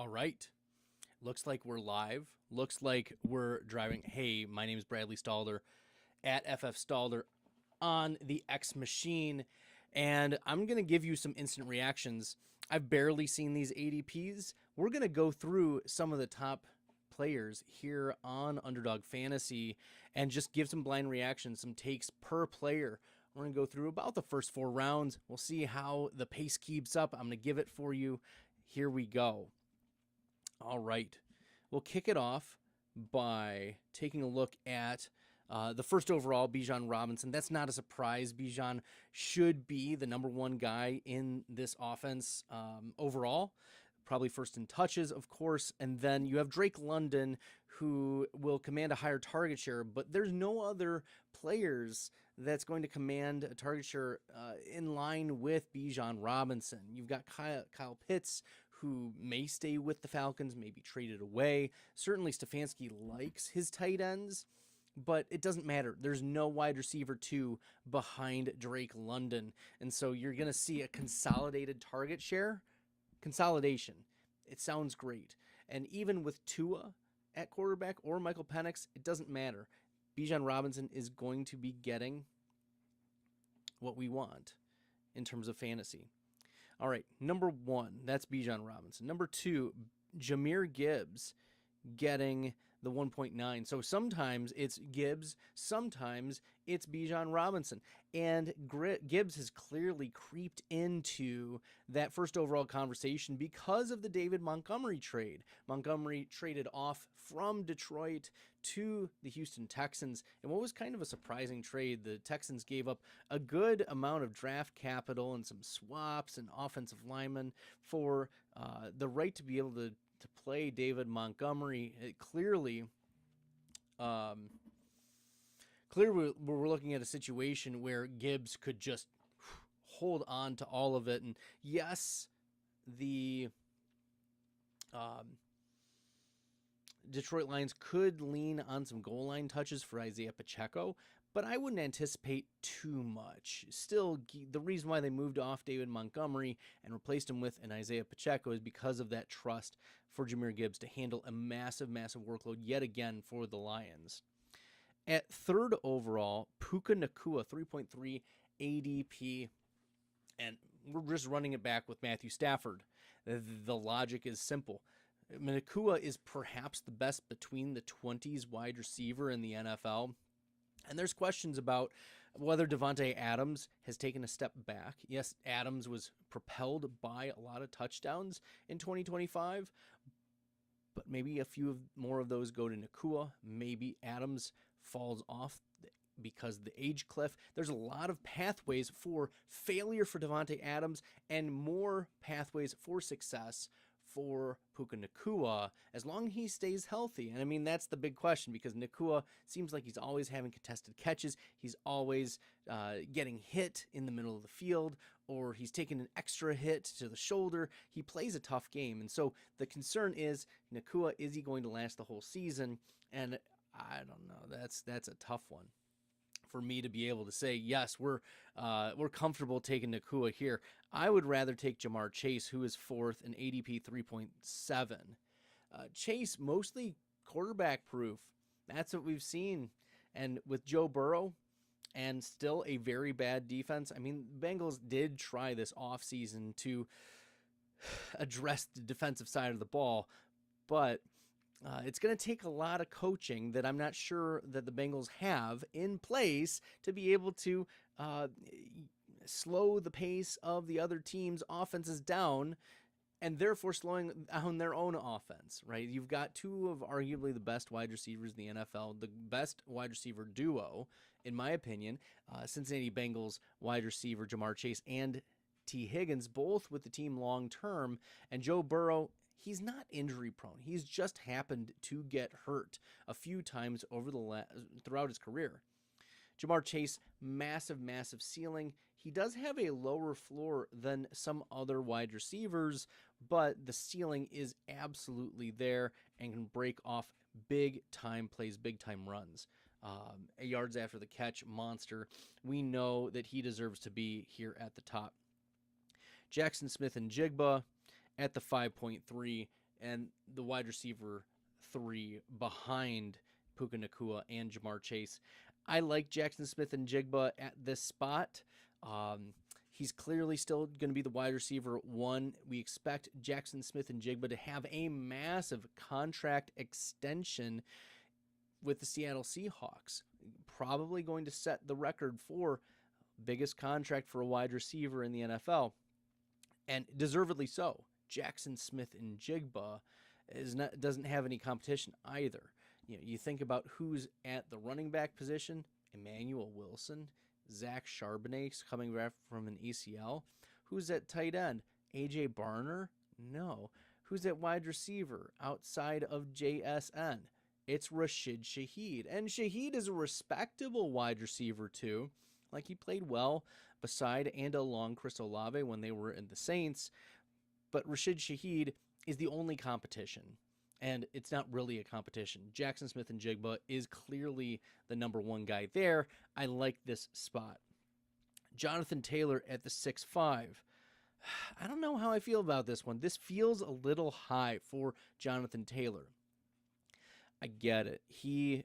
All right. Looks like we're live. Looks like we're driving. Hey, my name is Bradley Stalder at FF Stalder on the X machine. And I'm going to give you some instant reactions. I've barely seen these ADPs. We're going to go through some of the top players here on Underdog Fantasy and just give some blind reactions, some takes per player. We're going to go through about the first 4 rounds. We'll see how the pace keeps up. I'm going to give it for you. Here we go. All right. We'll kick it off by taking a look at the first overall, Bijan Robinson. That's not a surprise. Bijan should be the number 1 guy in this offense overall. Probably first in touches, of course. And then you have Drake London, who will command a higher target share, but there's no other players that's going to command a target share in line with Bijan Robinson. You've got Kyle Pitts, who may stay with the Falcons, may be traded away. Certainly Stefanski likes his tight ends, but it doesn't matter. There's no wide receiver 2 behind Drake London. And so you're going to see a consolidated target share. Consolidation. It sounds great. And even with Tua at quarterback or Michael Penix, it doesn't matter. Bijan Robinson is going to be getting what we want in terms of fantasy. All right, number 1, that's Bijan Robinson. Number 2, Jahmyr Gibbs getting the 1.9. So sometimes it's Gibbs, sometimes it's Bijan Robinson. And Gibbs has clearly creeped into that first overall conversation because of the David Montgomery trade. Montgomery traded off from Detroit to the Houston Texans. And what was kind of a surprising trade, the Texans gave up a good amount of draft capital and some swaps and offensive linemen for the right to be able to play David Montgomery. Clearly we're looking at a situation where Gibbs could just hold on to all of it. And yes, the Detroit Lions could lean on some goal line touches for Isaiah Pacheco, but I wouldn't anticipate too much. Still, the reason why they moved off David Montgomery and replaced him with an Isaiah Pacheco is because of that trust for Jahmyr Gibbs to handle a massive, massive workload yet again for the Lions. At 3rd overall, Puka Nacua, 3.3 ADP, and we're just running it back with Matthew Stafford. The logic is simple. Nacua is perhaps the best between the 20s wide receiver in the NFL. And there's questions about whether Devontae Adams has taken a step back. Yes, Adams was propelled by a lot of touchdowns in 2025, but maybe a few more of those go to Nacua. Maybe Adams falls off because of the age cliff. There's a lot of pathways for failure for Devontae Adams and more pathways for success for Puka Nacua, as long as he stays healthy. And I mean, that's the big question, because Nacua seems like he's always having contested catches. He's always getting hit in the middle of the field, or he's taking an extra hit to the shoulder. He plays a tough game. And so the concern is, Nacua, is he going to last the whole season? And I don't know. That's a tough one for me to be able to say, yes, we're comfortable taking Nacua here. I would rather take Jamar Chase, who is 4th in ADP 3.7. Chase, mostly quarterback proof. That's what we've seen. And with Joe Burrow and still a very bad defense, I mean, Bengals did try this offseason to address the defensive side of the ball, but it's going to take a lot of coaching that I'm not sure that the Bengals have in place to be able to slow the pace of the other team's offenses down, and therefore slowing down their own offense, right? You've got 2 of arguably the best wide receivers in the NFL, the best wide receiver duo, in my opinion, Cincinnati Bengals wide receiver Jamar Chase and T. Higgins, both with the team long term, and Joe Burrow. He's not injury prone. He's just happened to get hurt a few times over throughout his career. Jamar Chase, massive, massive ceiling. He does have a lower floor than some other wide receivers, but the ceiling is absolutely there and can break off big time plays, big time runs. Yards after the catch monster. We know that he deserves to be here at the top. Jackson Smith and Jigba at the 5.3. and the wide receiver 3 behind Puka Nacua and Jamar Chase. I like Jackson Smith and Jigba at this spot. He's clearly still going to be the wide receiver 1. We expect Jackson Smith and Jigba to have a massive contract extension with the Seattle Seahawks. Probably going to set the record for biggest contract for a wide receiver in the NFL. And deservedly so. Jackson Smith and Jigba doesn't have any competition either. You think about who's at the running back position: Emmanuel Wilson, Zach Charbonnet coming back from an ACL. Who's at tight end? AJ Barner? No. Who's at wide receiver outside of JSN? It's Rashid Shaheed. And Shaheed is a respectable wide receiver too. Like, he played well beside and along Chris Olave when they were in the Saints. But Rashid Shaheed is the only competition. And it's not really a competition. Jackson Smith and Jigba is clearly the number 1 guy there. I like this spot. Jonathan Taylor at the 6'5". I don't know how I feel about this one. This feels a little high for Jonathan Taylor. I get it. He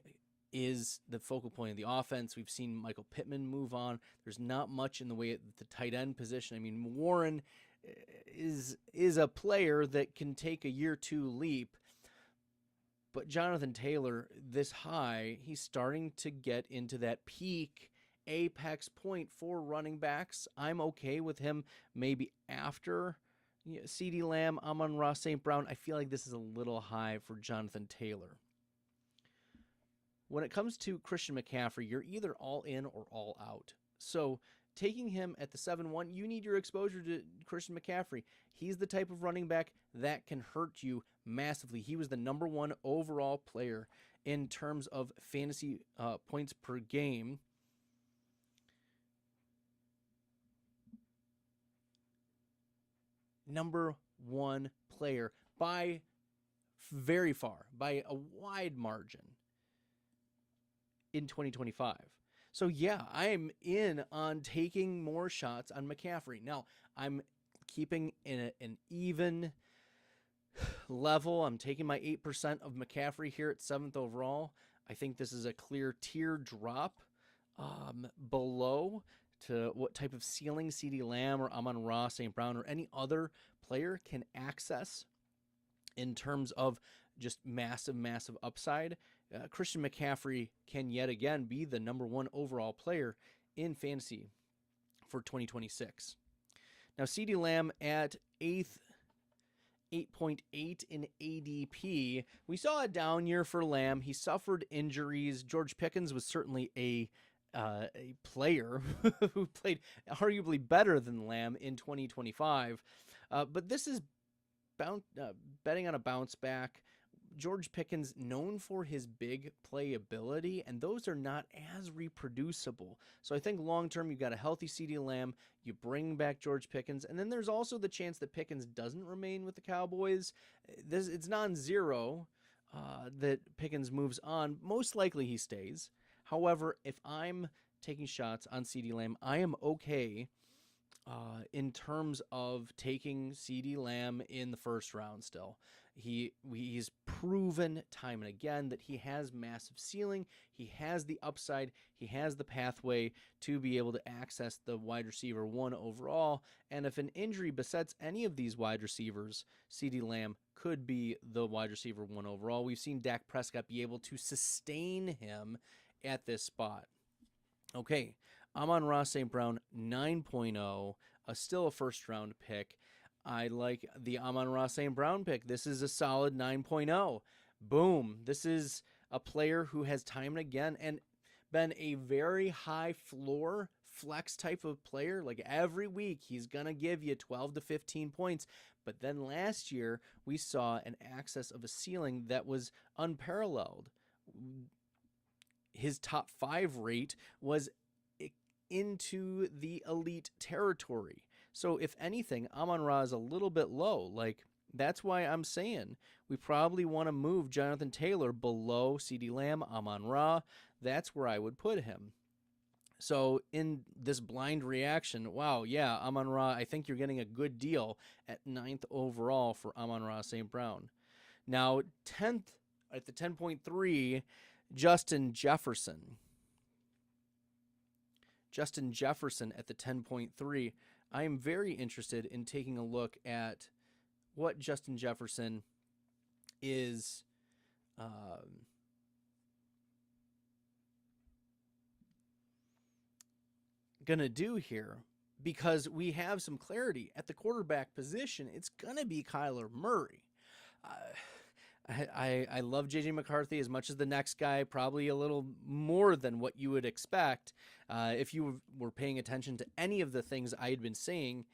is the focal point of the offense. We've seen Michael Pittman move on. There's not much in the way of the tight end position. I mean, Warren is a player that can take a year 2 leap. But Jonathan Taylor, this high, he's starting to get into that peak apex point for running backs. I'm okay with him maybe after CeeDee Lamb, Amon-Ra St. Brown. I feel like this is a little high for Jonathan Taylor. When it comes to Christian McCaffrey, you're either all in or all out. So taking him at the 7-1, you need your exposure to Christian McCaffrey. He's the type of running back that can hurt you massively. He was the number 1 overall player in terms of fantasy points per game. Number 1 player by very far, by a wide margin in 2025. So yeah, I'm in on taking more shots on McCaffrey. Now, I'm keeping in an even level. I'm taking my 8% of McCaffrey here at 7th overall. I think this is a clear tier drop below to what type of ceiling CeeDee Lamb or Amon-Ra St. Brown or any other player can access in terms of just massive, massive upside. Christian McCaffrey can yet again be the number 1 overall player in fantasy for 2026. Now, CeeDee Lamb at 8th, 8.8 in ADP. We saw a down year for Lamb. He suffered injuries. George Pickens was certainly a player who played arguably better than Lamb in 2025. But this is betting on a bounce back. George Pickens, known for his big playability, and those are not as reproducible. So I think long-term, you've got a healthy CeeDee Lamb, you bring back George Pickens, and then there's also the chance that Pickens doesn't remain with the Cowboys. It's non-zero that Pickens moves on. Most likely he stays. However, if I'm taking shots on CeeDee Lamb, I am okay in terms of taking CeeDee Lamb in the first round still. He's proven time and again that he has massive ceiling, he has the upside, he has the pathway to be able to access the wide receiver 1 overall, and if an injury besets any of these wide receivers, CeeDee Lamb could be the wide receiver 1 overall. We've seen Dak Prescott be able to sustain him at this spot. Okay, Amon-Ra St. Brown 9.0, still a first round pick. I like the Amon-Ra St. Brown pick. This is a solid 9.0. Boom. This is a player who has time and again and been a very high floor flex type of player. Like every week, he's going to give you 12 to 15 points. But then last year, we saw an access of a ceiling that was unparalleled. His top 5 rate was into the elite territory. So if anything, Amon-Ra is a little bit low. Like, that's why I'm saying we probably want to move Jonathan Taylor below CeeDee Lamb, Amon-Ra. That's where I would put him. So in this blind reaction, wow, yeah, Amon-Ra, I think you're getting a good deal at 9th overall for Amon-Ra St. Brown. Now, 10th at the 10.3, Justin Jefferson. Justin Jefferson at the 10.3. I am very interested in taking a look at what Justin Jefferson is going to do here, because we have some clarity at the quarterback position. It's going to be Kyler Murray. I love J.J. McCarthy as much as the next guy, probably a little more than what you would expect if you were paying attention to any of the things I had been saying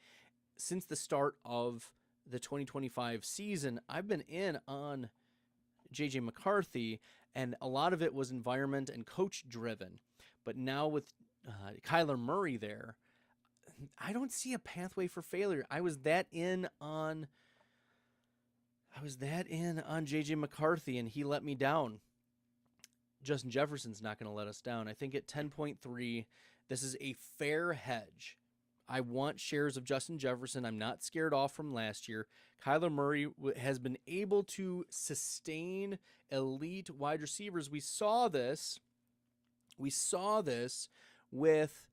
since the start of the 2025 season. I've been in on J.J. McCarthy, and a lot of it was environment and coach driven. But now with Kyler Murray there, I don't see a pathway for failure. I was that in on J.J. McCarthy, and he let me down. Justin Jefferson's not going to let us down. I think at 10.3, this is a fair hedge. I want shares of Justin Jefferson. I'm not scared off from last year. Kyler Murray has been able to sustain elite wide receivers. We saw this with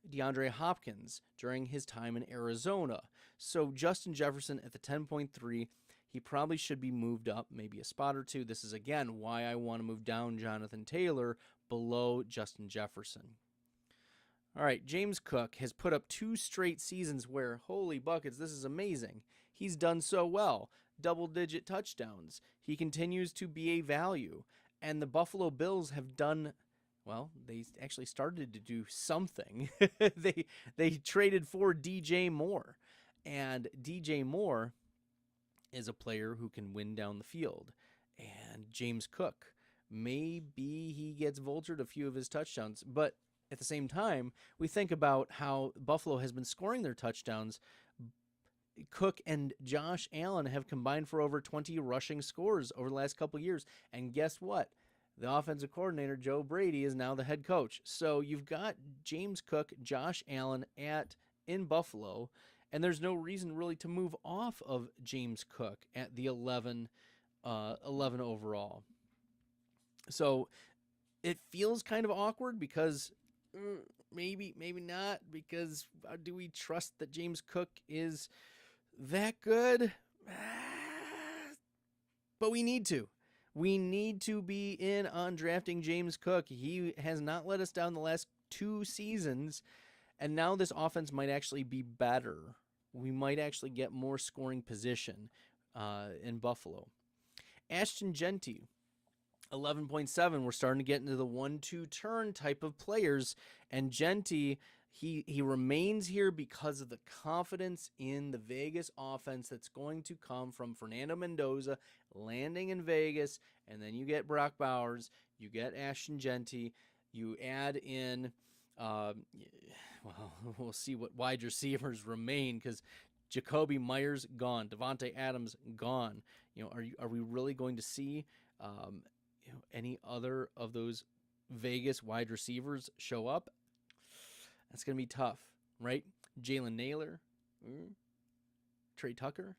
DeAndre Hopkins during his time in Arizona. So Justin Jefferson at the 10.3, he probably should be moved up, maybe a spot or two. This is, again, why I want to move down Jonathan Taylor below Justin Jefferson. All right, James Cook has put up 2 straight seasons where, holy buckets, this is amazing. He's done so well. Double-digit touchdowns. He continues to be a value. And the Buffalo Bills have done, well, they actually started to do something. They traded for DJ Moore. And DJ Moore is a player who can win down the field. And James Cook, maybe he gets vultured a few of his touchdowns, but at the same time, we think about how Buffalo has been scoring their touchdowns. Cook and Josh Allen have combined for over 20 rushing scores over the last couple of years. And guess what? The offensive coordinator, Joe Brady, is now the head coach. So you've got James Cook, Josh Allen in Buffalo, and there's no reason really to move off of James Cook at the 11 overall. So it feels kind of awkward because maybe not, because do we trust that James Cook is that good? But we need to. We need to be in on drafting James Cook. He has not let us down the last 2 seasons, and now this offense might actually be better. We might actually get more scoring position in Buffalo. Ashton Genty, 11.7. We're starting to get into the 1-2 turn type of players, and Genty, he remains here because of the confidence in the Vegas offense that's going to come from Fernando Mendoza landing in Vegas, and then you get Brock Bowers, you get Ashton Genty, you add in, we'll see what wide receivers remain, because Jacoby Myers gone, Devontae Adams gone. Are we really going to see any other of those Vegas wide receivers show up? That's going to be tough, right? Jalen Naylor, Trey Tucker,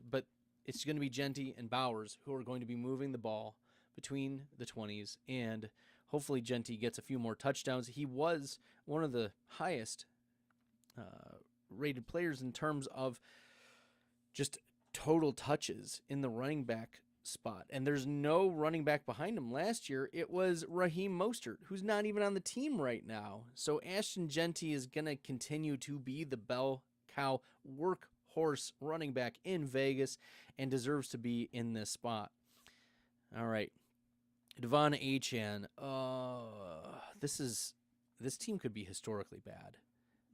but it's going to be Genty and Bowers who are going to be moving the ball between the 20s, and hopefully Genty gets a few more touchdowns. He was one of the highest rated players in terms of just total touches in the running back spot, and there's no running back behind him. Last year it was Raheem Mostert, who's not even on the team right now. So Ashton Genty is going to continue to be the bell cow workhorse running back in Vegas and deserves to be in this spot. All right, Devon Achane. This team could be historically bad.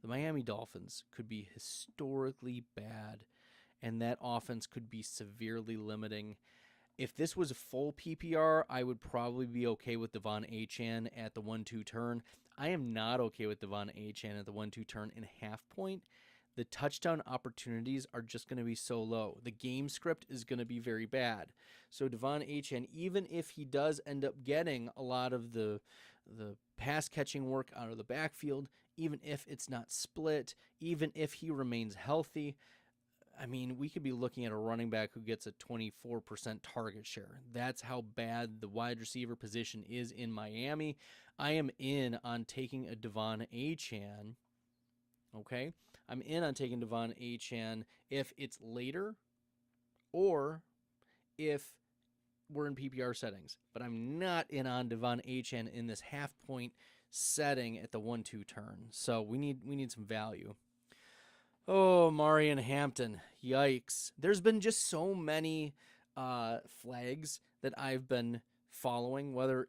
The Miami Dolphins could be historically bad, and that offense could be severely limiting. If this was a full PPR, I would probably be okay with Devon Achane at the 1-2 turn. I am not okay with Devon Achane at the 1-2 turn in half point. The touchdown opportunities are just going to be so low. The game script is going to be very bad. So Devon Achane, even if he does end up getting a lot of the pass catching work out of the backfield, even if it's not split, even if he remains healthy, I mean, we could be looking at a running back who gets a 24% target share. That's how bad the wide receiver position is in Miami. I am in on taking a Devon Achane. Okay? I'm in on taking Devon Achane if it's later or if we're in PPR settings. But I'm not in on Devon Achane in this half point setting at the 1-2 turn. So we need some value. Oh, Marion Hampton. Yikes. There's been just so many flags that I've been following, whether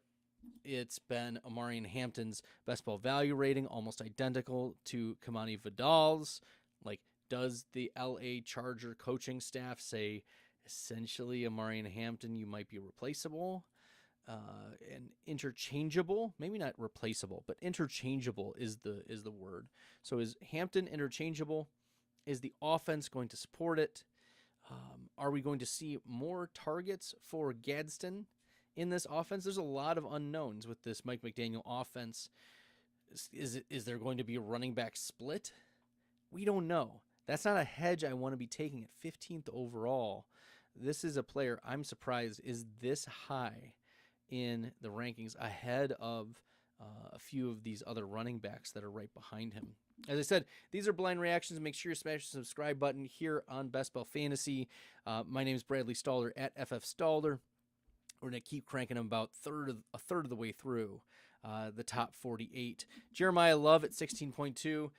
it's been Amarian Hampton's best ball value rating, almost identical to Kamani Vidal's. Like, does the LA Charger coaching staff say, essentially, Amarian Hampton, you might be replaceable? And interchangeable, maybe not replaceable, but interchangeable is the word. So is Hampton interchangeable? Is the offense going to support it? Are we going to see more targets for Gadsden in this offense? There's a lot of unknowns with this Mike McDaniel offense. Is there going to be a running back split? We don't know. That's not a hedge I want to be taking at 15th overall. This is a player I'm surprised is this high in the rankings ahead of a few of these other running backs that are right behind him. As I said, these are blind reactions. Make sure you smash the subscribe button here on BestBell Fantasy. My name is Bradley Stalder at FF Stalder. We're going to keep cranking them about a third of the way through the top 48. Jeremiah Love at 16.2.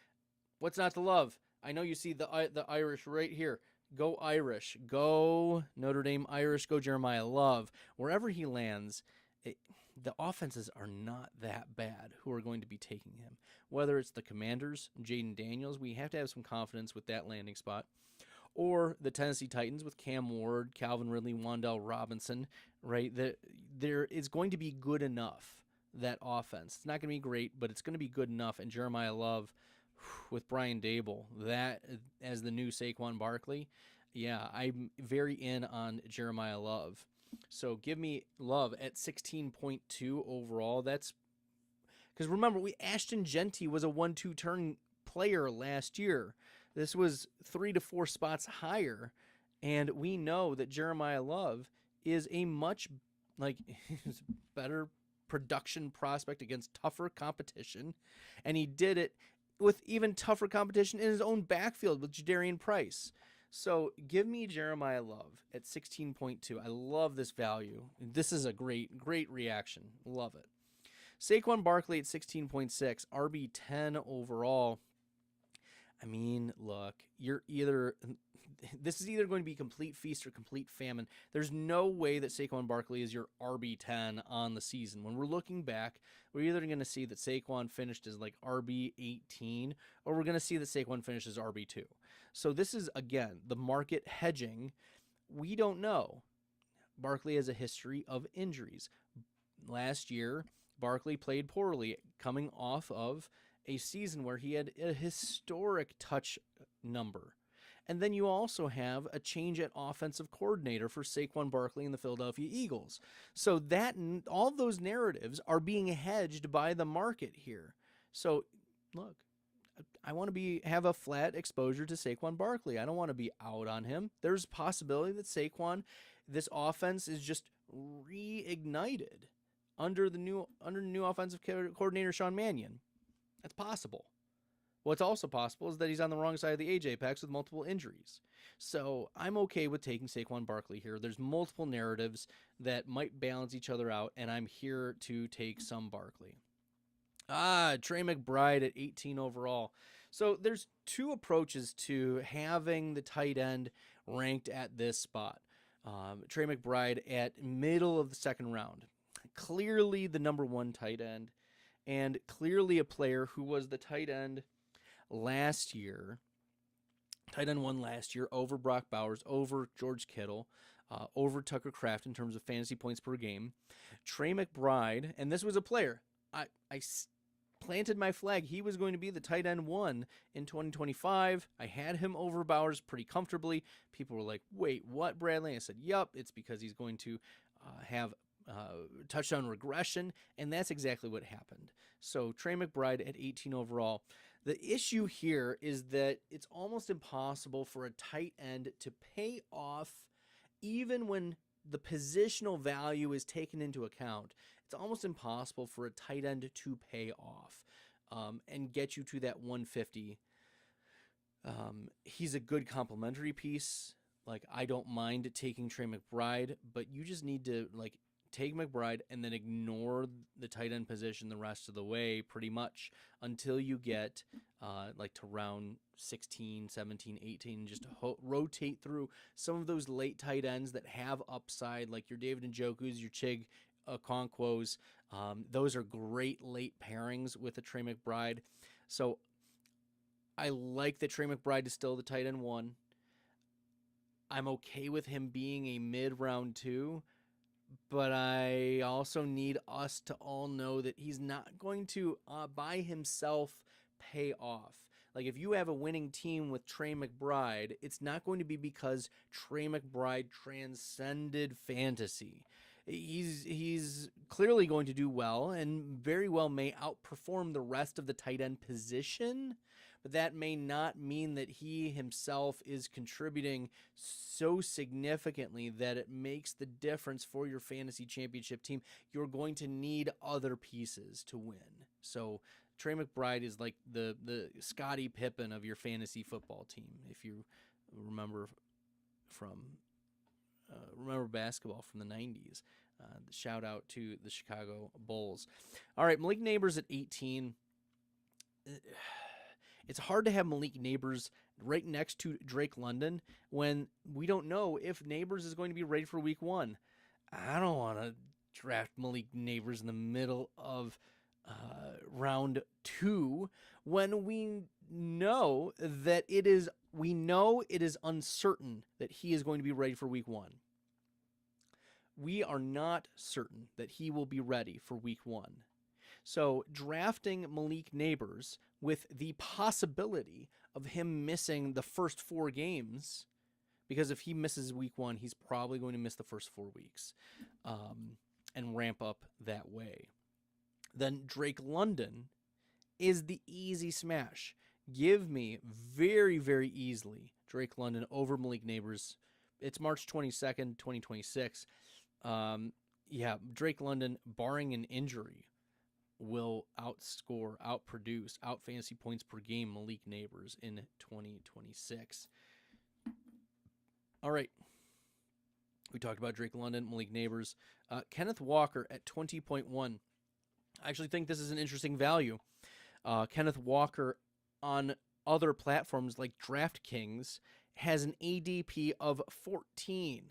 What's not to love? I know you see the Irish right here. Go Irish. Go Notre Dame Irish. Go Jeremiah Love. Wherever he lands, the offenses are not that bad who are going to be taking him. Whether it's the Commanders, Jaden Daniels, we have to have some confidence with that landing spot, or the Tennessee Titans with Cam Ward, Calvin Ridley, Wan'Dale Robinson, right? There is going to be good enough, that offense. It's not going to be great, but it's going to be good enough. And Jeremiah Love with Brian Dable, that as the new Saquon Barkley, yeah, I'm very in on Jeremiah Love. So give me Love at 16.2 overall. That's because remember, Ashton Genty was a 1-2 turn player last year. This was 3 to 4 spots higher, and we know that Jeremiah Love is a much better production prospect against tougher competition, and he did it with even tougher competition in his own backfield with Jadarian Price. So give me Jeremiah Love at 16.2. I love this value. This is a great reaction. Love it. Saquon Barkley at 16.6, RB10 overall. I mean, look, this is either going to be complete feast or complete famine. There's no way that Saquon Barkley is your RB10 on the season. When we're looking back, we're either going to see that Saquon finished as like RB18, or we're going to see that Saquon finished as RB2. So this is, again, the market hedging. We don't know. Barkley has a history of injuries. Last year, Barkley played poorly, coming off of a season where he had a historic touch number. And then you also have a change at offensive coordinator for Saquon Barkley and the Philadelphia Eagles. So that all those narratives are being hedged by the market here. So look, I want to have a flat exposure to Saquon Barkley. I don't want to be out on him. There's a possibility that Saquon, this offense is just reignited under the new offensive coordinator Sean Mannion. That's possible. What's also possible is that he's on the wrong side of the AJ Apex with multiple injuries. So I'm okay with taking Saquon Barkley here. There's multiple narratives that might balance each other out, and I'm here to take some Barkley. Trey McBride at 18 overall. So there's two approaches to having the tight end ranked at this spot. Trey McBride at middle of the second round. Clearly the number one tight end, and clearly a player who was the tight end last year. Tight end one last year over Brock Bowers, over George Kittle, over Tucker Kraft in terms of fantasy points per game. Trey McBride, and this was a player. I planted my flag. He was going to be the tight end one in 2025. I had him over Bowers pretty comfortably. People were like, wait, what, Bradley? I said, yup, it's because he's going to have touchdown regression, and that's exactly what happened. So Trey McBride at 18 overall. The issue here is that it's almost impossible for a tight end to pay off even when the positional value is taken into account. It's almost impossible for a tight end to pay off and get you to that 150. He's a good complementary piece. Like, I don't mind taking Trey McBride, but you just need to like take McBride and then ignore the tight end position the rest of the way pretty much until you get like to round 16, 17, 18, just to rotate through some of those late tight ends that have upside, like your David Njoku's, your Chig Okonkwo's. Those are great late pairings with a Trey McBride. So I like that Trey McBride is still the tight end 1. I'm okay with him being a mid-round 2, but I also need us to all know that he's not going to, by himself, pay off. Like, if you have a winning team with Trey McBride, it's not going to be because Trey McBride transcended fantasy. He's clearly going to do well and very well may outperform the rest of the tight end position, but that may not mean that he himself is contributing so significantly that it makes the difference for your fantasy championship team. You're going to need other pieces to win. So Trey McBride is like the Scottie Pippen of your fantasy football team, if you remember basketball from the 90s. Shout out to the Chicago Bulls. All right, Malik Neighbors at 18. It's hard to have Malik Neighbors right next to Drake London when we don't know if Neighbors is going to be ready for week 1. I don't want to draft Malik Neighbors in the middle of round 2 when we know it is uncertain that he is going to be ready for week 1. We are not certain that he will be ready for week 1. So drafting Malik Neighbors with the possibility of him missing the first 4 games, because if he misses week 1, he's probably going to miss the first 4 weeks and ramp up that way. Then Drake London is the easy smash. Give me very, very easily Drake London over Malik Neighbors. It's March 22nd, 2026. Drake London, barring an injury, will outproduce, fantasy points per game Malik Neighbors in 2026. All right. We talked about Drake London, Malik Neighbors. Kenneth Walker at 20.1. I actually think this is an interesting value. Kenneth Walker on other platforms like DraftKings has an ADP of 14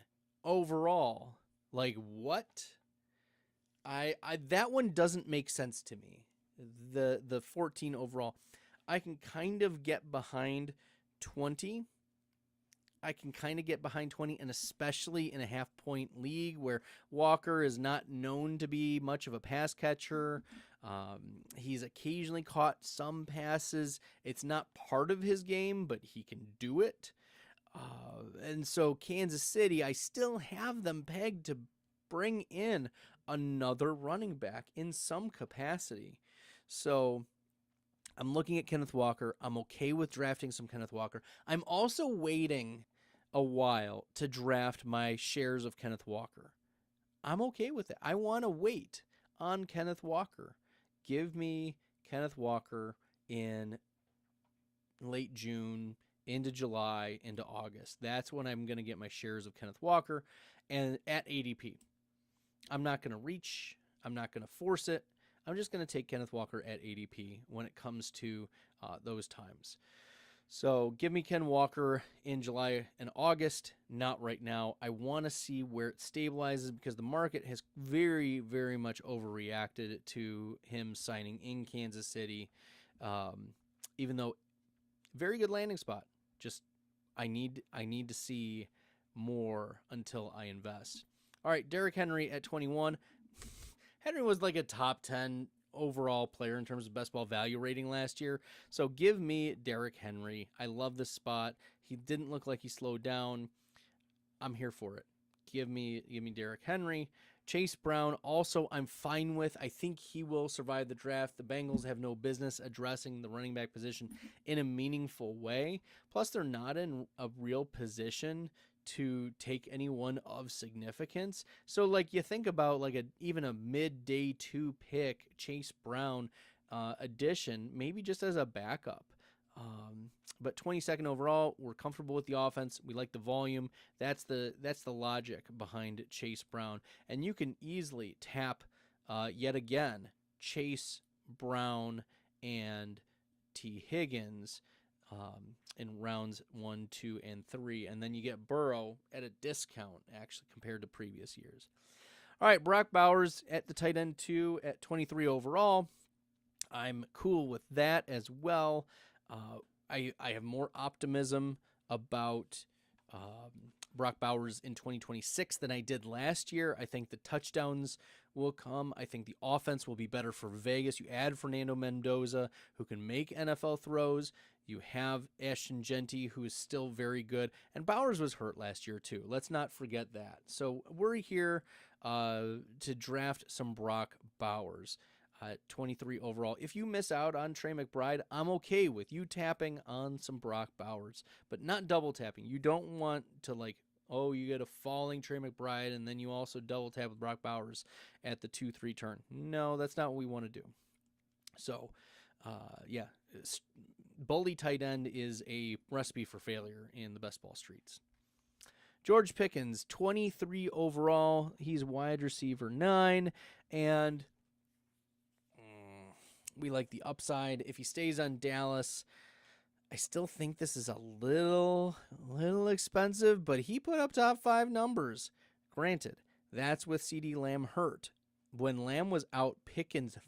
overall. Like, what? I that one doesn't make sense to me. The 14 overall. I can kind of get behind 20. I can kind of get behind 20, and especially in a half-point league where Walker is not known to be much of a pass catcher. He's occasionally caught some passes. It's not part of his game, but he can do it. And so Kansas City, I still have them pegged to bring in another running back in some capacity. So I'm looking at Kenneth Walker. I'm okay with drafting some Kenneth Walker. I'm also waiting a while to draft my shares of Kenneth Walker. I'm okay with it. I want to wait on Kenneth Walker. Give me Kenneth Walker in late June, into July, into August. That's when I'm going to get my shares of Kenneth Walker and at ADP. I'm not going to reach. I'm not going to force it. I'm just going to take Kenneth Walker at ADP when it comes to those times. So give me Ken Walker in July and August, not right now. I want to see where it stabilizes because the market has very, very much overreacted to him signing in Kansas City, even though very good landing spot. Just I need to see more until I invest. All right, Derrick Henry at 21. Henry was like a top 10 overall player in terms of best ball value rating last year. So give me Derrick Henry. I love this spot. He didn't look like he slowed down. I'm here for it. Give me Derrick Henry. Chase Brown, also, I'm fine with. I think he will survive the draft. The Bengals have no business addressing the running back position in a meaningful way. Plus, they're not in a real position to take anyone of significance. So, like, you think about like even a mid-day 2 pick, Chase Brown addition, maybe just as a backup. But 22nd overall, we're comfortable with the offense. We like the volume. That's the logic behind Chase Brown. And you can easily tap yet again Chase Brown and T. Higgins in rounds 1, 2, and 3. And then you get Burrow at a discount, actually, compared to previous years. All right, Brock Bowers at the tight end 2 at 23 overall. I'm cool with that as well. I have more optimism about Brock Bowers in 2026 than I did last year. I think the touchdowns will come. I think the offense will be better for Vegas. You add Fernando Mendoza, who can make NFL throws. You have Ashton Genty, who is still very good. And Bowers was hurt last year, too. Let's not forget that. So we're here to draft some Brock Bowers. 23 overall. If you miss out on Trey McBride, I'm okay with you tapping on some Brock Bowers, but not double tapping. You don't want to you get a falling Trey McBride and then you also double tap with Brock Bowers at the 2-3 turn. No, that's not what we want to do. So, bully tight end is a recipe for failure in the best ball streets. George Pickens, 23 overall. He's wide receiver 9, and we like the upside. If he stays on Dallas, I still think this is a little expensive, but he put up top 5 numbers. Granted, that's with CeeDee Lamb hurt. When Lamb was out, Pickens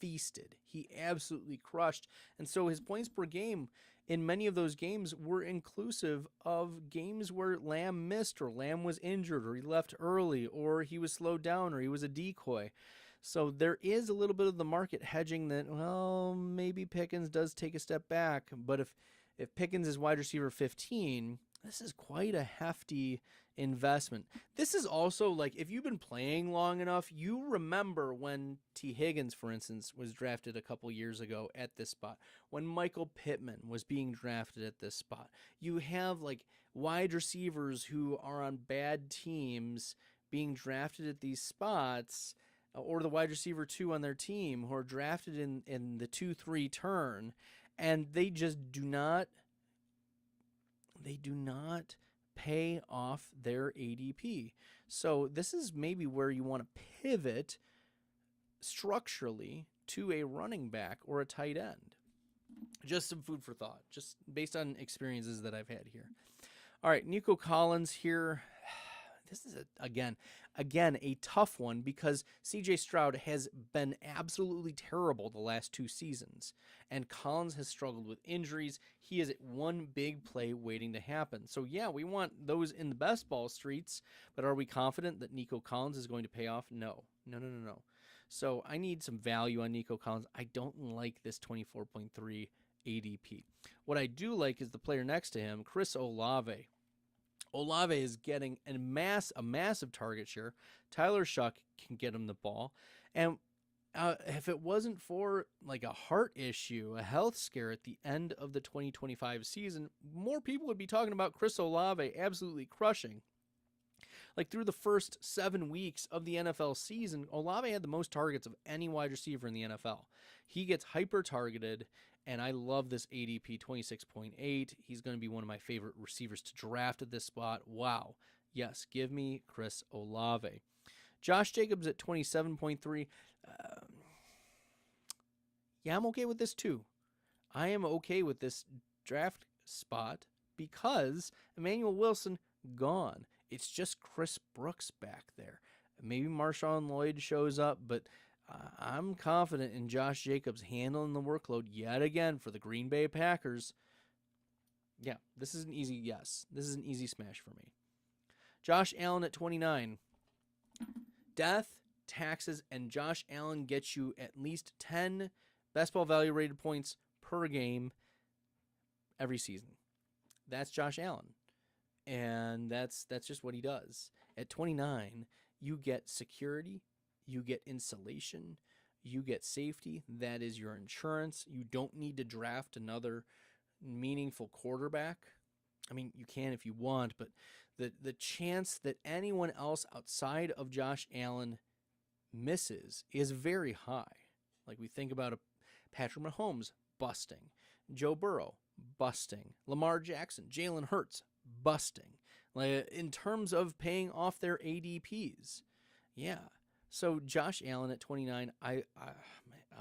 feasted. He absolutely crushed. And so his points per game in many of those games were inclusive of games where Lamb missed or Lamb was injured or he left early or he was slowed down or he was a decoy. So there is a little bit of the market hedging that, well, maybe Pickens does take a step back. But if Pickens is wide receiver 15, this is quite a hefty investment. This is also like, if you've been playing long enough, you remember when T. Higgins, for instance, was drafted a couple years ago at this spot. When Michael Pittman was being drafted at this spot. You have like wide receivers who are on bad teams being drafted at these spots, or the wide receiver 2 on their team who are drafted in the 2-3 turn, and they just do not pay off their ADP. So this is maybe where you want to pivot structurally to a running back or a tight end. Just some food for thought, just based on experiences that I've had here. All right, Nico Collins here. This is, again, a tough one because C.J. Stroud has been absolutely terrible the last 2 seasons, and Collins has struggled with injuries. He is at one big play waiting to happen. So, yeah, we want those in the best ball streets, but are we confident that Nico Collins is going to pay off? No. So I need some value on Nico Collins. I don't like this 24.3 ADP. What I do like is the player next to him, Chris Olave. Olave is getting a massive target share. Tyler Shuck can get him the ball. And if it wasn't for like a heart issue, a health scare at the end of the 2025 season, more people would be talking about Chris Olave absolutely crushing. Like through the first 7 weeks of the NFL season, Olave had the most targets of any wide receiver in the NFL. He gets hyper targeted, and I love this ADP 26.8. He's going to be one of my favorite receivers to draft at this spot. Wow. Yes, give me Chris Olave. Josh Jacobs at 27.3. Yeah, I'm okay with this too. I am okay with this draft spot because Emmanuel Wilson gone. It's just Chris Brooks back there. Maybe Marshawn Lloyd shows up, but I'm confident in Josh Jacobs handling the workload yet again for the Green Bay Packers. Yeah, this is an easy yes. This is an easy smash for me. Josh Allen at 29. Death, taxes, and Josh Allen gets you at least 10 best ball value rated points per game every season. That's Josh Allen. And that's just what he does. At 29, You get security, you get insulation, you get safety. That is your insurance. You don't need to draft another meaningful quarterback. I mean, you can if you want, but the chance that anyone else outside of Josh Allen misses is very high. Like we think about a Patrick Mahomes busting, Joe Burrow busting, Lamar Jackson, Jalen Hurts busting. Like in terms of paying off their ADPs, yeah. So Josh Allen at 29, I'm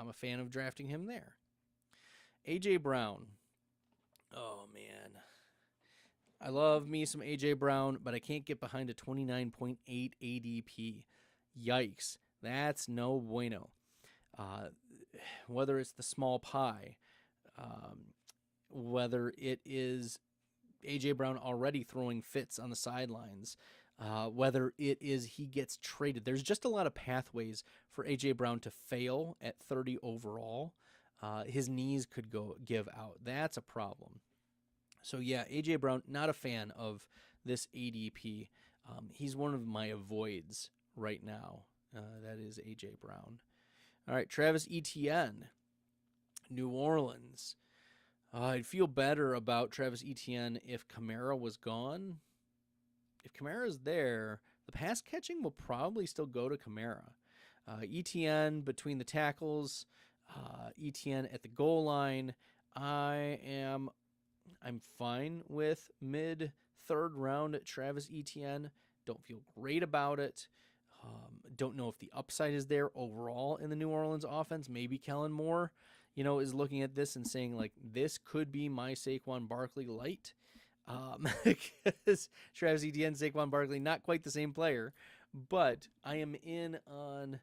a fan of drafting him there. AJ Brown, oh man, I love me some AJ Brown, but I can't get behind a 29.8 ADP. Yikes, that's no bueno. Whether it's the small pie, whether it is AJ Brown already throwing fits on the sidelines, whether it is he gets traded. There's just a lot of pathways for AJ Brown to fail at 30 overall. His knees could give out. That's a problem. So yeah, AJ Brown, not a fan of this ADP. He's one of my avoids right now. That is AJ Brown. All right, Travis Etienne, New Orleans. I'd feel better about Travis Etienne if Kamara was gone. If Kamara's there, the pass catching will probably still go to Kamara. Etienne between the tackles, Etienne at the goal line. I'm fine with mid-third round Travis Etienne. Don't feel great about it. Don't know if the upside is there overall in the New Orleans offense. Maybe Kellen Moore, is looking at this and saying, like, this could be my Saquon Barkley light. Because Travis Etienne, Saquon Barkley, not quite the same player. But I am in on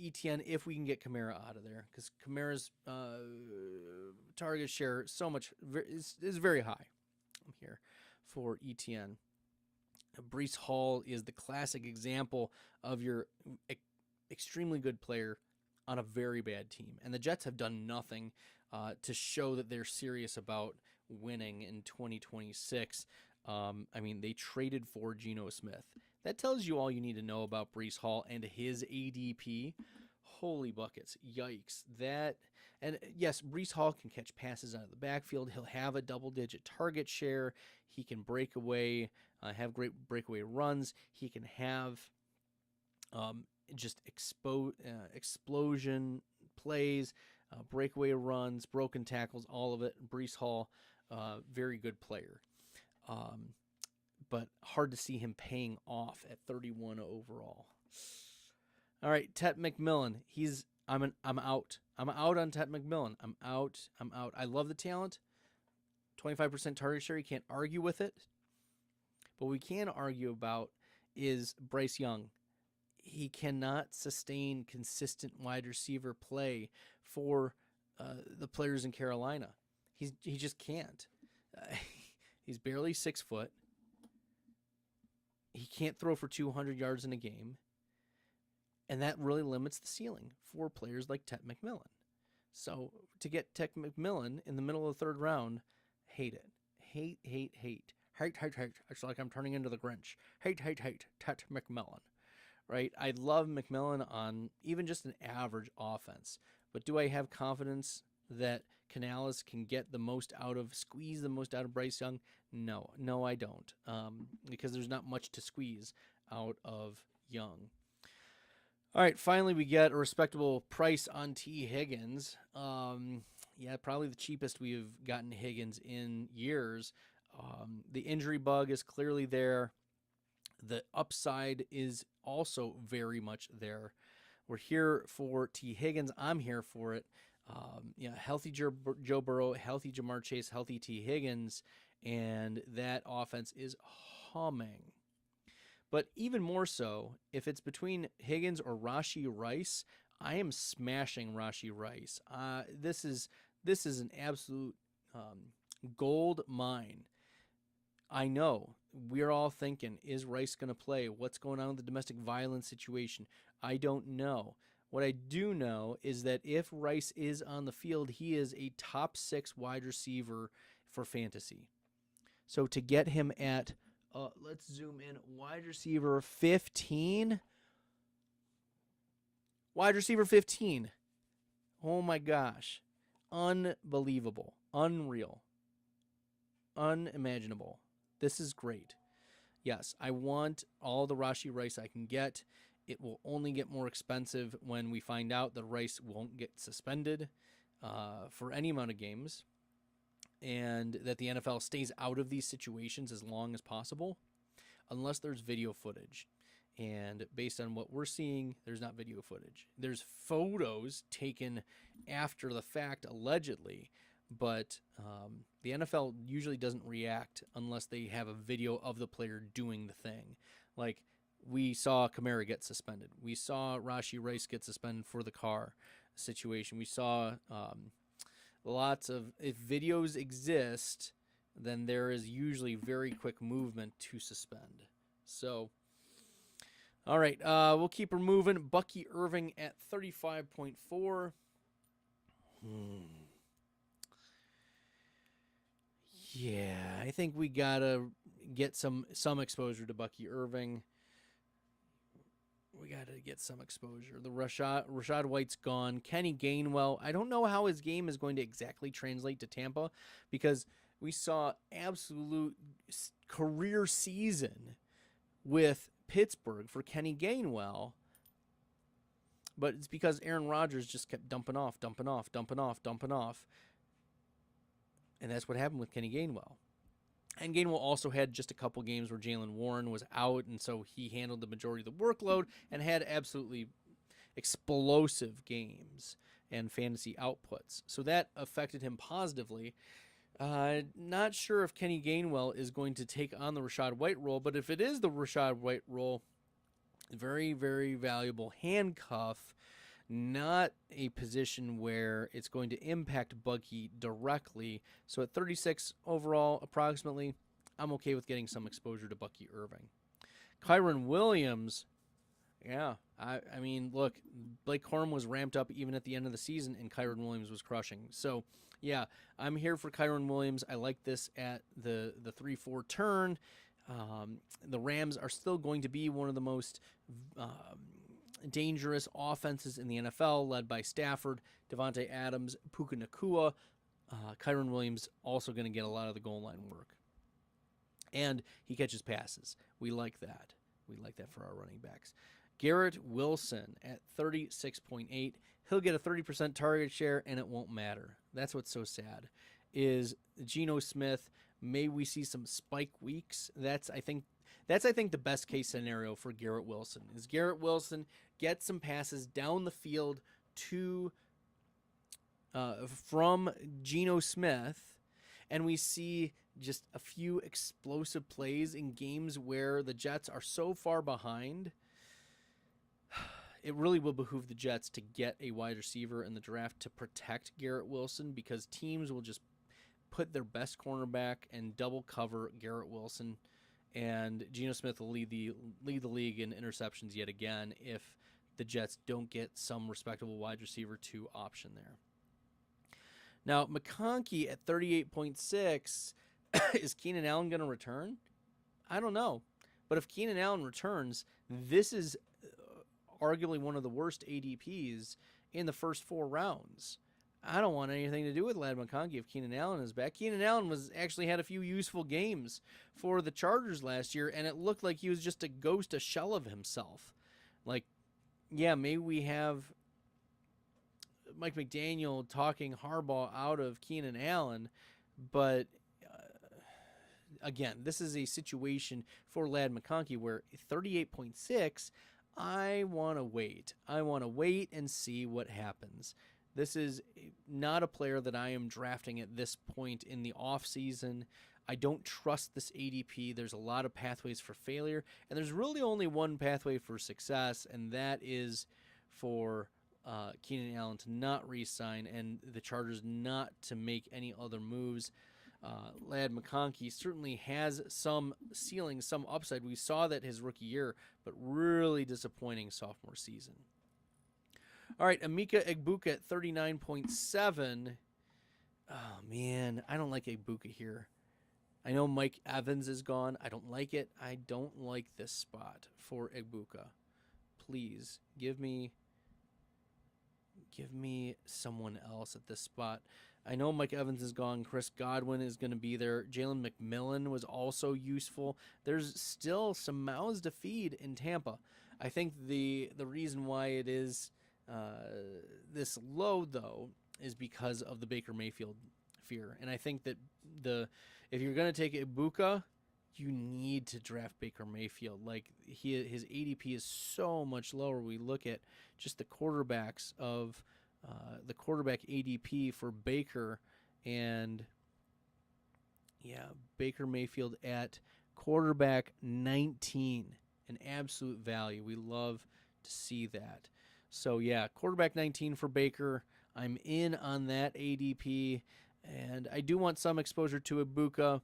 Etienne if we can get Kamara out of there. Because Kamara's target share is very high. I'm here for Etienne. Breece Hall is the classic example of your extremely good player on a very bad team. And the Jets have done nothing to show that they're serious about winning in 2026. They traded for Geno Smith. That tells you all you need to know about Breece Hall and his ADP. Holy buckets. Yikes. And yes, Breece Hall can catch passes out of the backfield. He'll have a double-digit target share. He can break away, have great breakaway runs. He can have just explosion plays, breakaway runs, broken tackles, all of it. Breece Hall, very good player. But hard to see him paying off at 31 overall. All right, Tet McMillan. I'm out. I'm out on Tet McMillan. I'm out. I love the talent. 25% target share. You can't argue with it. But what we can argue about is Bryce Young. He cannot sustain consistent wide receiver play for the players in Carolina. He just can't. He's barely 6 foot. He can't throw for 200 yards in a game. And that really limits the ceiling for players like Tet McMillan. So to get Tet McMillan in the middle of the third round, hate it. Hate. It's like I'm turning into the Grinch. Hate. Tet McMillan. Right? I love McMillan on even just an average offense. But do I have confidence that Canales can squeeze the most out of Bryce Young? No, I don't. Because there's not much to squeeze out of Young. All right, finally we get a respectable price on T. Higgins. Probably the cheapest we've gotten Higgins in years. The injury bug is clearly there. The upside is also very much there. We're here for T. Higgins. I'm here for it. Healthy Joe Burrow, healthy Jamar Chase, healthy T. Higgins, and that offense is humming. But even more so, if it's between Higgins or Rashee Rice, I am smashing Rashee Rice. This is an absolute gold mine. I know we're all thinking, is Rice going to play? What's going on with the domestic violence situation? I don't know. What I do know is that if Rice is on the field, he is a top 6 wide receiver for fantasy. So to get him at Let's zoom in. Wide receiver 15. Wide receiver 15. Oh my gosh. Unbelievable. Unreal. Unimaginable. This is great. Yes, I want all the Rashee Rice I can get. It will only get more expensive when we find out that Rice won't get suspended for any amount of games, and that the NFL stays out of these situations as long as possible, unless there's video footage. And based on what we're seeing, there's not video footage. There's photos taken after the fact, allegedly, but the NFL usually doesn't react unless they have a video of the player doing the thing. Like, we saw Kamara get suspended. We saw Rashee Rice get suspended for the car situation. We saw lots of, if videos exist, then there is usually very quick movement to suspend. So, all right, we'll keep her moving. Bucky Irving at 35.4. Yeah, I think we got to get some exposure to Bucky Irving. We got to get some exposure. The Rashad White's gone. Kenny Gainwell, I don't know how his game is going to exactly translate to Tampa, because we saw absolute career season with Pittsburgh for Kenny Gainwell, but it's because Aaron Rodgers just kept dumping off. And that's what happened with Kenny Gainwell. And Gainwell also had just a couple games where Jaylen Warren was out, and so he handled the majority of the workload and had absolutely explosive games and fantasy outputs. So that affected him positively. Not sure if Kenny Gainwell is going to take on the Rashad White role, but if it is the Rashad White role, very, very valuable handcuff. Not a position where it's going to impact Bucky directly. So at 36 overall, approximately, I'm okay with getting some exposure to Bucky Irving. Kyron Williams, yeah, I mean, look, Blake Corum was ramped up even at the end of the season, and Kyron Williams was crushing. So, yeah, I'm here for Kyron Williams. I like this at the 3-4 turn. The Rams are still going to be one of the most dangerous offenses in the NFL, led by Stafford, Devontae Adams, Puka Nacua. Kyron Williams also going to get a lot of the goal line work. And he catches passes. We like that. We like that for our running backs. Garrett Wilson at 36.8. He'll get a 30% target share, and it won't matter. That's what's so sad, is Geno Smith. May we see some spike weeks? That's I think the best case scenario for Garrett Wilson. Is Garrett Wilson gets some passes down the field to from Geno Smith, and we see just a few explosive plays in games where the Jets are so far behind. It really will behoove the Jets to get a wide receiver in the draft to protect Garrett Wilson, because teams will just put their best cornerback and double cover Garrett Wilson, and Geno Smith will lead the league in interceptions yet again if the Jets don't get some respectable wide receiver 2 option there. Now, McConkey at 38.6, is Keenan Allen going to return? I don't know. But if Keenan Allen returns, this is arguably one of the worst ADPs in the first 4 rounds. I don't want anything to do with Ladd McConkey if Keenan Allen is back. Keenan Allen actually had a few useful games for the Chargers last year, and it looked like he was just a ghost, a shell of himself. Like, yeah, maybe we have Mike McDaniel talking Harbaugh out of Keenan Allen, but again, this is a situation for Ladd McConkey where 38.6, I want to wait. I want to wait and see what happens. This is not a player that I am drafting at this point in the offseason. I don't trust this ADP. There's a lot of pathways for failure, and there's really only one pathway for success, and that is for Keenan Allen to not re-sign and the Chargers not to make any other moves. Ladd McConkey certainly has some ceiling, some upside. We saw that his rookie year, but really disappointing sophomore season. All right, Emeka Egbuka at 39.7. Oh, man, I don't like Egbuka here. I know Mike Evans is gone. I don't like it. I don't like this spot for Ibuka. Please give me someone else at this spot. I know Mike Evans is gone. Chris Godwin is going to be there. Jalen McMillan was also useful. There's still some mouths to feed in Tampa. I think the reason why it is this low, though, is because of the Baker Mayfield fear. And I think that if you're going to take Ibuka, you need to draft Baker Mayfield. Like his ADP is so much lower. We look at just the quarterbacks of the quarterback ADP for Baker, and Baker Mayfield at quarterback 19, an absolute value. We love to see that. So quarterback 19 for Baker. I'm in on that ADP, and I do want some exposure to Ibuka.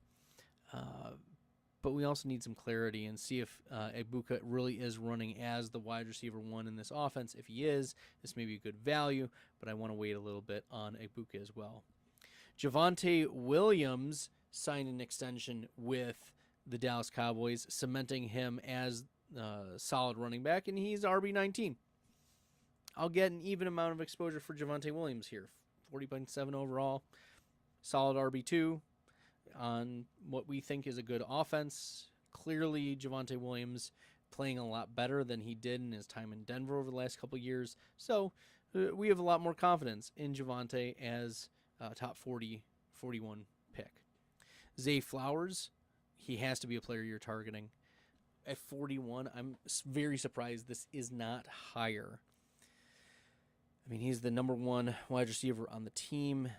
But we also need some clarity and see if Ibuka really is running as the wide receiver one in this offense. If he is, this may be a good value, but I want to wait a little bit on Ibuka as well. Javonte Williams signed an extension with the Dallas Cowboys, cementing him as solid running back, and he's RB19. I'll get an even amount of exposure for Javonte Williams here. 40.7 overall, solid RB2. On what we think is a good offense. Clearly, Javonte Williams playing a lot better than he did in his time in Denver over the last couple of years. So we have a lot more confidence in Javonte as a top 40, 41 pick. Zay Flowers, he has to be a player you're targeting. At 41, I'm very surprised this is not higher. I mean, he's the number one wide receiver on the team.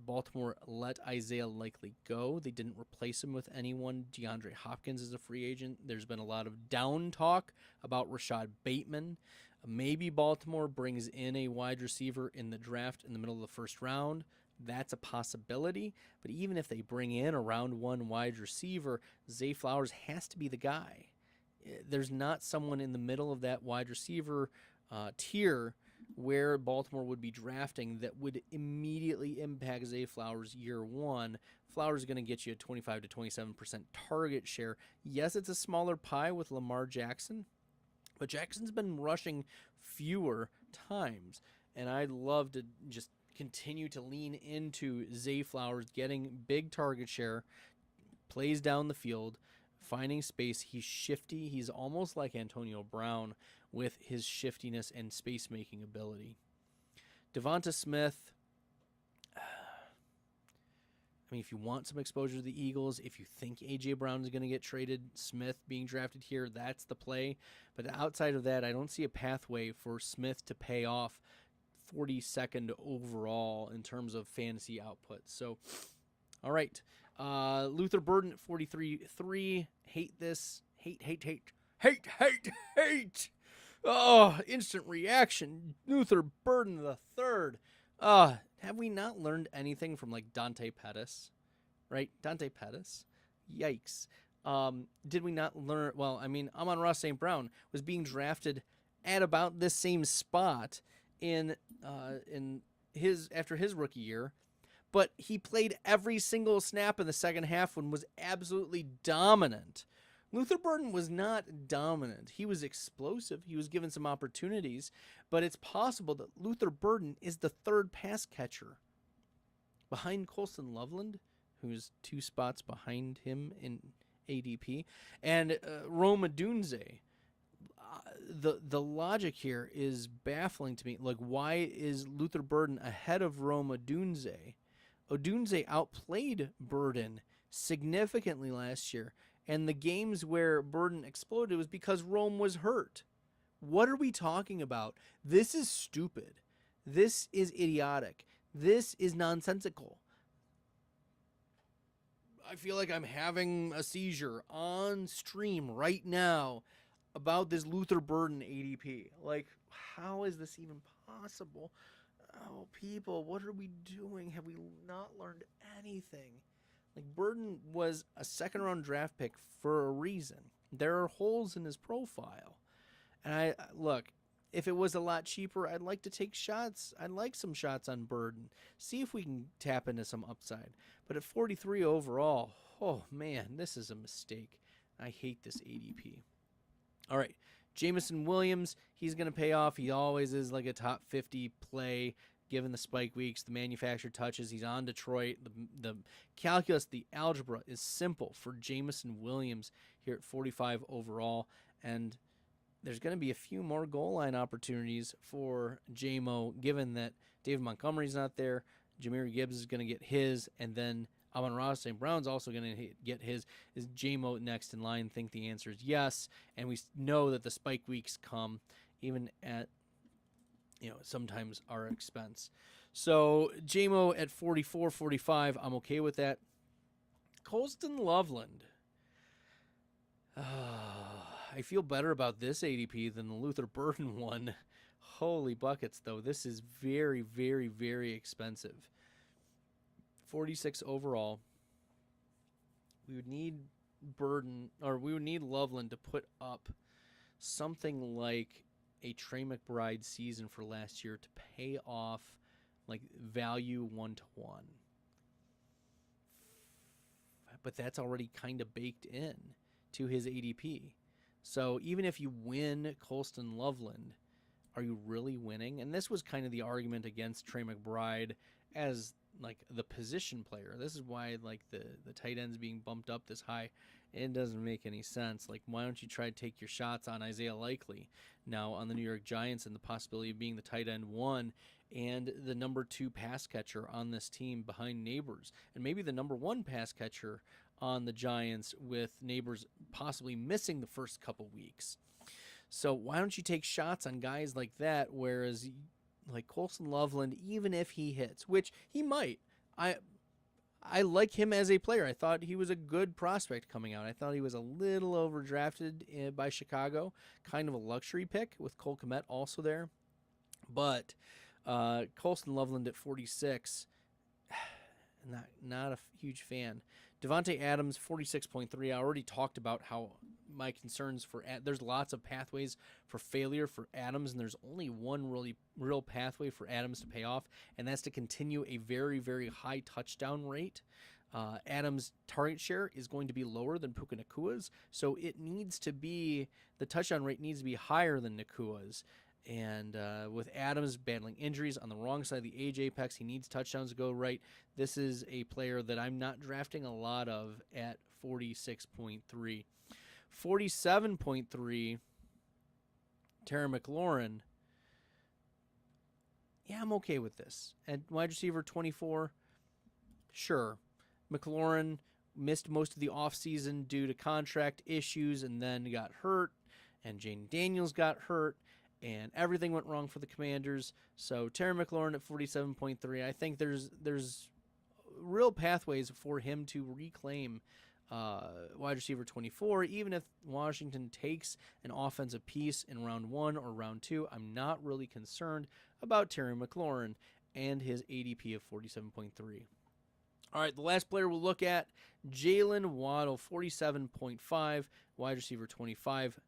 Baltimore let Isaiah Likely go. They didn't replace him with anyone. DeAndre Hopkins is a free agent. There's been a lot of down talk about Rashad Bateman. Maybe Baltimore brings in a wide receiver in the draft in the middle of the first round. That's a possibility. But even if they bring in a round one wide receiver, Zay Flowers has to be the guy. There's not someone in the middle of that wide receiver tier where Baltimore would be drafting that would immediately impact Zay Flowers year one. Flowers is going to get you a 25 to 27% target share. Yes, it's a smaller pie with Lamar Jackson, but Jackson's been rushing fewer times, and I'd love to just continue to lean into Zay Flowers getting big target share, plays down the field, finding space. He's shifty. He's almost like Antonio Brown with his shiftiness and space-making ability. Devonta Smith, I mean, if you want some exposure to the Eagles, if you think A.J. Brown is going to get traded, Smith being drafted here, that's the play. But outside of that, I don't see a pathway for Smith to pay off 42nd overall in terms of fantasy output. So, all right. Luther Burden at 43.3. Hate this. Hate. Oh, instant reaction. Luther Burden the third. Have we not learned anything from like Dante Pettis? Right? Dante Pettis? Yikes. Did we not learn? Well, I mean, Amon-Ra St. Brown was being drafted at about this same spot in after his rookie year, but he played every single snap in the second half and was absolutely dominant. Luther Burden was not dominant. He was explosive. He was given some opportunities, but it's possible that Luther Burden is the third pass catcher behind Colston Loveland, who's 2 spots behind him in ADP, and Rome Odunze. The logic here is baffling to me. Like, why is Luther Burden ahead of Rome Odunze? Odunze outplayed Burden significantly last year. And the games where Burden exploded was because Rome was hurt. What are we talking about? This is stupid. This is idiotic. This is nonsensical. I feel like I'm having a seizure on stream right now about this Luther Burden ADP. Like, how is this even possible? Oh, people, what are we doing? Have we not learned anything? Like, Burden was a second-round draft pick for a reason. There are holes in his profile. And look, if it was a lot cheaper, I'd like to take shots. I'd like some shots on Burden. See if we can tap into some upside. But at 43 overall, Oh, man, this is a mistake. I hate this ADP. All right, Jameson Williams, he's going to pay off. He always is like a top 50 play given the spike weeks, the manufactured touches. He's on Detroit. The calculus, the algebra is simple for Jameson Williams here at 45 overall. And there's going to be a few more goal line opportunities for J-Mo, given that David Montgomery's not there. Jahmyr Gibbs is going to get his, and then Amon-Ra St. Brown's also going to get his. Is J-Mo next in line? Think the answer is yes. And we know that the spike weeks come even at, sometimes our expense. So J-Mo at 44, 45, I'm okay with that. Colston Loveland. I feel better about this ADP than the Luther Burden one. Holy buckets, though. This is very, very, very expensive. 46 overall. We would need Loveland to put up something like a Trey McBride season for last year to pay off like value 1-1. But that's already kind of baked in to his ADP. So even if you win Colston Loveland, are you really winning? And this was kind of the argument against Trey McBride as like the position player. This is why like the tight ends being bumped up this high, it doesn't make any sense. Like, why don't you try to take your shots on Isaiah Likely now on the New York Giants and the possibility of being the tight end 1 and the number 2 pass catcher on this team behind Neighbors, and maybe the number 1 pass catcher on the Giants with Neighbors possibly missing the first couple weeks. So why don't you take shots on guys like that, whereas like Colston Loveland, even if he hits, which he might, I like him as a player. I thought he was a good prospect coming out. I thought he was a little overdrafted by Chicago, kind of a luxury pick with Cole Kmet also there. But Colston Loveland at 46, not a huge fan. Devontae Adams, 46.3. I already talked about how my concerns for there's lots of pathways for failure for Adams, and there's only one really real pathway for Adams to pay off, and that's to continue a very, very high touchdown rate. Adams' target share is going to be lower than Puka Nakua's, so it needs to be, the touchdown rate needs to be higher than Nakua's. And with Adams battling injuries on the wrong side of the age apex, he needs touchdowns to go right. This is a player that I'm not drafting a lot of at 46.3. 47.3, Terry McLaurin. Yeah, I'm okay with this. At wide receiver 24, sure. McLaurin missed most of the offseason due to contract issues and then got hurt, and Jane Daniels got hurt, and everything went wrong for the Commanders. So Terry McLaurin at 47.3. I think there's real pathways for him to reclaim wide receiver 24. Even if Washington takes an offensive piece in round 1 or round 2, I'm not really concerned about Terry McLaurin and his ADP of 47.3. All right, the last player we'll look at, Jalen Waddle, 47.5, wide receiver 25.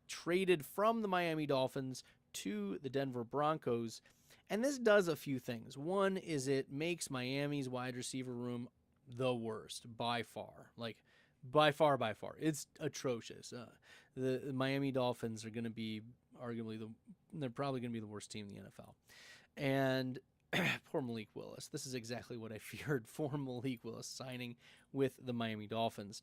Traded from the Miami Dolphins to the Denver Broncos. And this does a few things. One is it makes Miami's wide receiver room the worst by far. Like, by far. It's atrocious. The Miami Dolphins are going to be arguably they're probably going to be the worst team in the NFL. And poor Malik Willis. This is exactly what I feared for Malik Willis signing with the Miami Dolphins.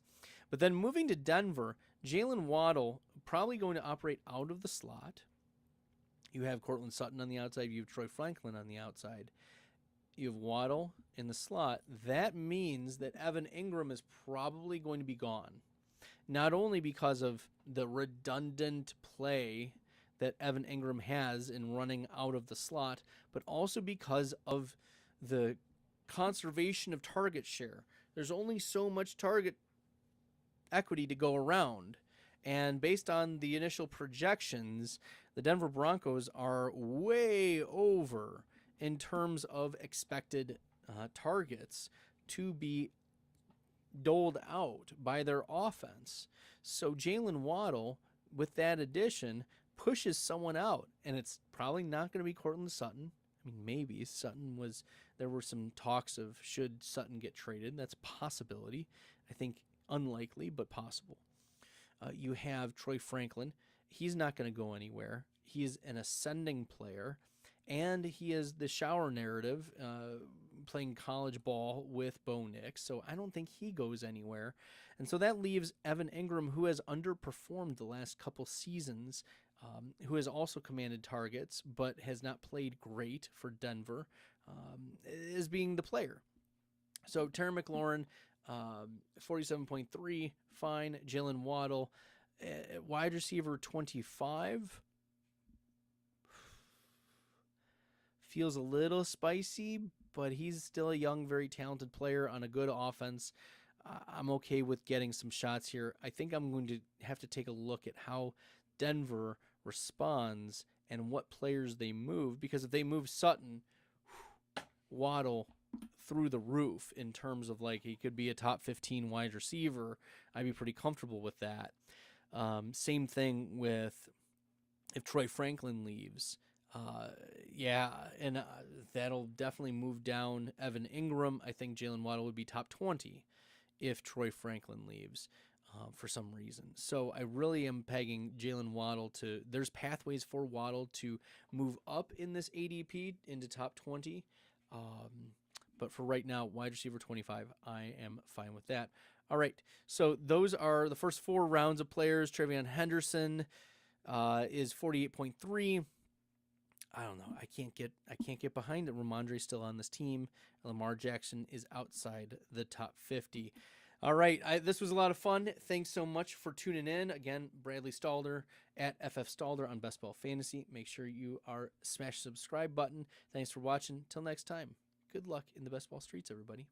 But then moving to Denver, Jalen Waddle probably going to operate out of the slot. You have Cortland Sutton on the outside. You have Troy Franklin on the outside. You have Waddle in the slot. That means that Evan Ingram is probably going to be gone. Not only because of the redundant play that Evan Ingram has in running out of the slot, but also because of the conservation of target share. There's only so much target equity to go around. And based on the initial projections, the Denver Broncos are way over in terms of expected targets to be doled out by their offense. So Jalen Waddle, with that addition, pushes someone out, and it's probably not going to be Cortland Sutton. I mean, maybe there were some talks of should Sutton get traded. That's a possibility. I think unlikely, but possible. You have Troy Franklin. He's not going to go anywhere. He is an ascending player, and he is the shower narrative, playing college ball with Bo Nix, so I don't think he goes anywhere. And so that leaves Evan Ingram, who has underperformed the last couple seasons, who has also commanded targets, but has not played great for Denver, as being the player. So Terry McLaurin, 47.3, fine. Jalen Waddle, wide receiver 25. Feels a little spicy, but he's still a young, very talented player on a good offense. I'm okay with getting some shots here. I think I'm going to have to take a look at how Denver responds and what players they move, because if they move Sutton, Waddle through the roof in terms of like he could be a top 15 wide receiver, I'd be pretty comfortable with that. Same thing with if Troy Franklin leaves. That'll definitely move down Evan Ingram. I think Jalen Waddle would be top 20 if Troy Franklin leaves for some reason. So I really am pegging Jalen Waddle to, there's pathways for Waddle to move up in this ADP into top 20. But for right now, wide receiver 25, I am fine with that. All right, so those are the first 4 rounds of players. Trevion Henderson is 48.3. I don't know. I can't get behind it. Ramondre's still on this team. Lamar Jackson is outside the top 50. All right, this was a lot of fun. Thanks so much for tuning in. Again, Bradley Stalder at FF Stalder on BestBell Fantasy. Make sure you smash the subscribe button. Thanks for watching. Till next time. Good luck in the best ball streets, everybody.